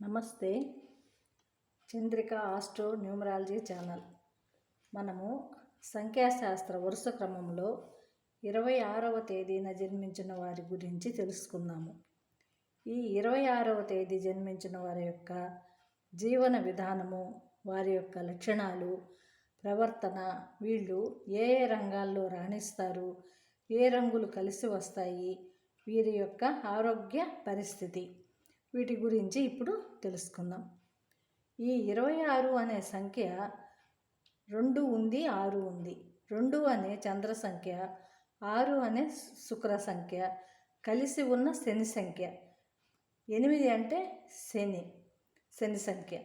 నమస్తే. Chandrika astro numerology channel. మనము సంఖ్యాశాస్త్ర వరుస క్రమంలో 26వ తేదీన జన్మించిన వారి గురించి తెలుసుకుందాము. ఈ 26వ తేదీ జన్మించిన వారి యొక్క జీవన విధానము, వారి యొక్క లక్షణాలు, ప్రవర్తన, వీళ్ళు ఏ ఏ రంగాల్లో రాణిస్తారు, ఏ రంగులు కలిసి వస్తాయి, వీరి యొక్క ఆరోగ్య పరిస్థితి, వీటి గురించి ఇప్పుడు తెలుసుకుందాం. ఈ 26 అనే సంఖ్య 2 ఉంది, 6 ఉంది. 2 అనే చంద్ర సంఖ్య, 6 అనే శుక్ర సంఖ్య, కలిసి ఉన్న శని సంఖ్య. 8 అంటే శని సంఖ్య.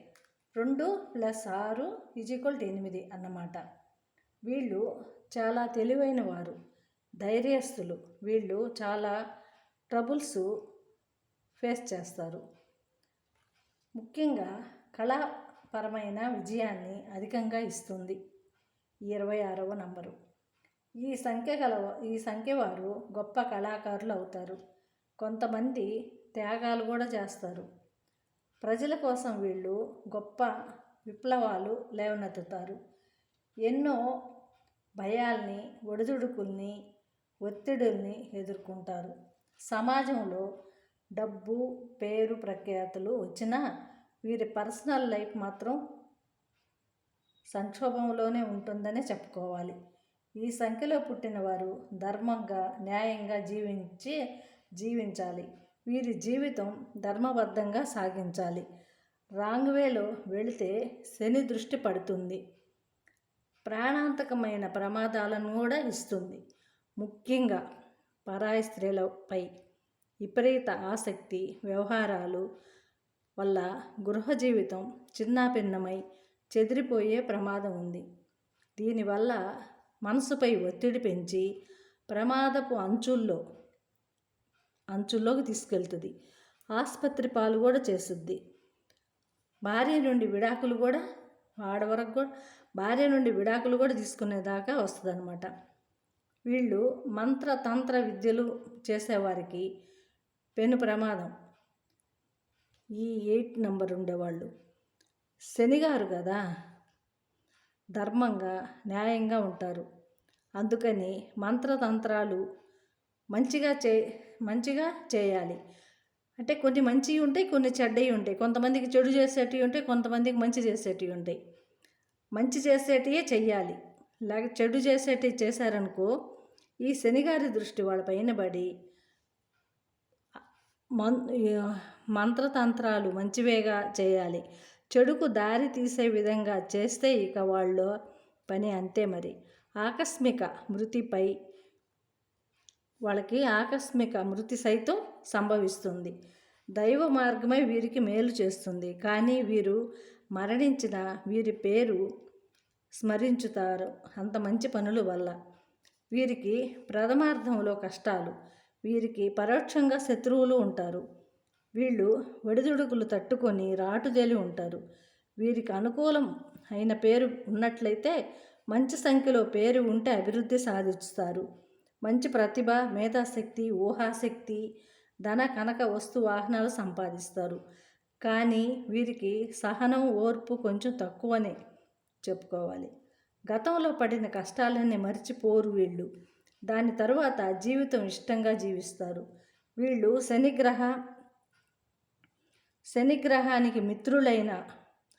2 + 6 = 8 అన్నమాట. వీళ్ళు చాలా తెలివైన వారు, ధైర్యస్తులు. వీళ్ళు చాలా ట్రబుల్స్ ఫేస్ చేస్తారు. ముఖ్యంగా కళాపరమైన విజయాన్ని అధికంగా ఇస్తుంది ఈ 26వ నంబరు. ఈ సంఖ్య వారు గొప్ప కళాకారులు అవుతారు. కొంతమంది త్యాగాలు కూడా చేస్తారు. ప్రజల కోసం వీళ్ళు గొప్ప విప్లవాలు లేవనెత్తుతారు. ఎన్నో భయాల్ని, ఒడిదుడుకుల్ని, ఒత్తిడుల్ని ఎదుర్కొంటారు. సమాజంలో డబ్బు, పేరు, ప్రఖ్యాతులు వచ్చినా వీరి పర్సనల్ లైఫ్ మాత్రం సంక్షోభంలోనే ఉంటుందనే చెప్పుకోవాలి. ఈ సంఖ్యలో పుట్టిన వారు ధర్మంగా, న్యాయంగా జీవించాలి. వీరి జీవితం ధర్మబద్ధంగా సాగించాలి. రాంగ్ వేలో వెళితే శని దృష్టి పడుతుంది. ప్రాణాంతకమైన ప్రమాదాలను కూడా ఇస్తుంది. ముఖ్యంగా పరాయి స్త్రీలపై విపరీత ఆసక్తి, వ్యవహారాలు వల్ల గృహ జీవితం చిన్నాభిన్నమై చెదిరిపోయే ప్రమాదం ఉంది. దీనివల్ల మనసుపై ఒత్తిడి పెంచి ప్రమాదపు అంచుల్లోకి తీసుకెళ్తుంది. ఆసుపత్రి పాలు కూడా చేస్తుంది. భార్య నుండి విడాకులు కూడా తీసుకునేదాకా వస్తుందన్నమాట. వీళ్ళు మంత్రతంత్ర విద్యలు చేసేవారికి పెను ప్రమాదం. ఈ 8 నంబర్ ఉండేవాళ్ళు శనిగారు కదా, ధర్మంగా, న్యాయంగా ఉంటారు. అందుకని మంత్రతంత్రాలు మంచిగా చేయాలి. అంటే కొన్ని మంచివి ఉంటాయి, కొన్ని చెడ్డవి ఉంటాయి. కొంతమందికి చెడు చేసేటివి ఉంటాయి, కొంతమందికి మంచి చేసేటివి ఉంటాయి. మంచి చేసేటివే చెయ్యాలి. లేక చెడు చేసేటివి చేశారనుకో, ఈ శనిగారి దృష్టి వాళ్ళ పైన పడి మంత్రతంత్రాలు మంచివేగా చేయాలి. చెడుకు దారి తీసే విధంగా చేస్తే ఇక వాళ్ళ పని అంతే. మరి ఆకస్మిక మృతి సైతం సంభవిస్తుంది. దైవ మార్గమై వీరికి మేలు చేస్తుంది. కానీ వీరు మరణించిన వీరి పేరు స్మరించుతారు అంత మంచి పనుల వల్ల. వీరికి ప్రథమార్థంలో కష్టాలు, వీరికి పరోక్షంగా శత్రువులు ఉంటారు. వీళ్ళు ఒడిదుడుకులు తట్టుకొని రాటుదేలి ఉంటారు. వీరికి అనుకూలం అయిన పేరు ఉన్నట్లయితే, మంచి సంఖ్యలో పేరు ఉంటే అభివృద్ధి సాధిస్తారు. మంచి ప్రతిభ, మేధాశక్తి, ఊహాశక్తి, ధన కనక వస్తు వాహనాలు సంపాదిస్తారు. కానీ వీరికి సహనం, ఓర్పు కొంచెం తక్కువనే చెప్పుకోవాలి. గతంలో పడిన కష్టాలన్నీ మర్చిపోరు వీళ్ళు. దాని తరువాత జీవితం ఇష్టంగా జీవిస్తారు. వీళ్ళు శనిగ్రహానికి మిత్రులైన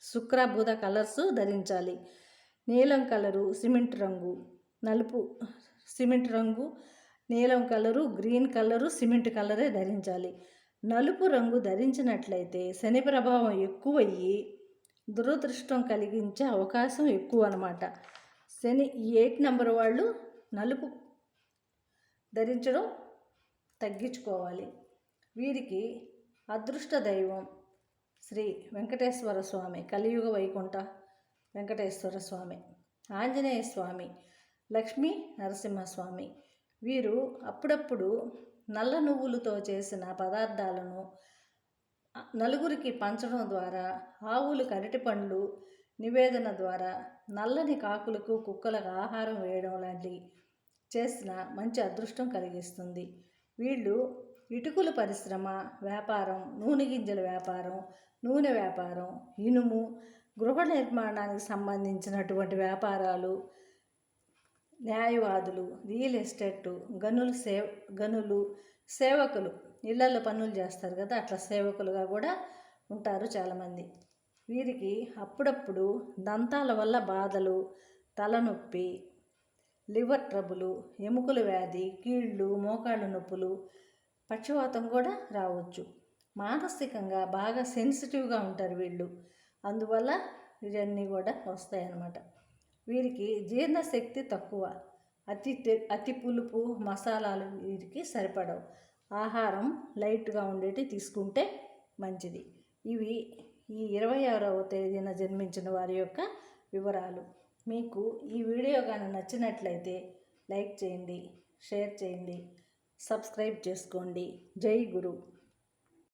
శుక్ర, బుధ కలర్స్ ధరించాలి. నీలం కలరు, సిమెంట్ రంగు, నలుపు సిమెంట్ రంగు, నీలం కలరు, గ్రీన్ కలరు, సిమెంట్ కలరే ధరించాలి. నలుపు రంగు ధరించినట్లయితే శని ప్రభావం ఎక్కువయ్యి దురదృష్టం కలిగించే అవకాశం ఎక్కువ అన్నమాట. ఈ 8 నంబర్ వాళ్ళు నలుపు ధరించడం తగ్గించుకోవాలి. వీరికి అదృష్ట దైవం శ్రీ వెంకటేశ్వర స్వామి, కలియుగ వైకుంఠ వెంకటేశ్వర స్వామి, ఆంజనేయ స్వామి, లక్ష్మీ నరసింహస్వామి. వీరు అప్పుడప్పుడు నల్ల నువ్వులతో చేసిన పదార్థాలను నలుగురికి పంచడం ద్వారా, ఆవులకు అరటిపండ్లు నివేదన ద్వారా, నల్లని కాకులకు, కుక్కలకు ఆహారం వేయడం లాంటివి చేసిన మంచి అదృష్టం కలిగిస్తుంది. వీళ్ళు ఇటుకల పరిశ్రమ వ్యాపారం, నూనె గింజల వ్యాపారం, నూనె వ్యాపారం, ఇనుము, గృహ నిర్మాణానికి సంబంధించినటువంటి వ్యాపారాలు, న్యాయవాదులు, రియల్ ఎస్టేట్, గనులు, సేవకులు, ఇళ్లలో పనులు చేస్తారు కదా, అట్లా సేవకులుగా కూడా ఉంటారు చాలామంది. వీరికి అప్పుడప్పుడు దంతాల వల్ల బాధలు, తలనొప్పి, లివర్ ట్రబులు, ఎముకల వ్యాధి, కీళ్ళు, మోకాళ్ళ నొప్పులు, పక్షవాతం కూడా రావచ్చు. మానసికంగా బాగా సెన్సిటివ్గా ఉంటారు వీళ్ళు, అందువల్ల ఇవన్నీ కూడా వస్తాయన్నమాట. వీరికి జీర్ణశక్తి తక్కువ, అతి పులుపు మసాలాలు వీరికి సరిపడవు. ఆహారం లైట్గా ఉండేటి తీసుకుంటే మంచిది. ఇవి ఈ 26వ తేదీన జన్మించిన వారి యొక్క వివరాలు. మీకు ఈ వీడియో కానీ నచ్చినట్లయితే లైక్ చేయండి, షేర్ చేయండి, సబ్స్క్రైబ్ చేసుకోండి. జై గురు.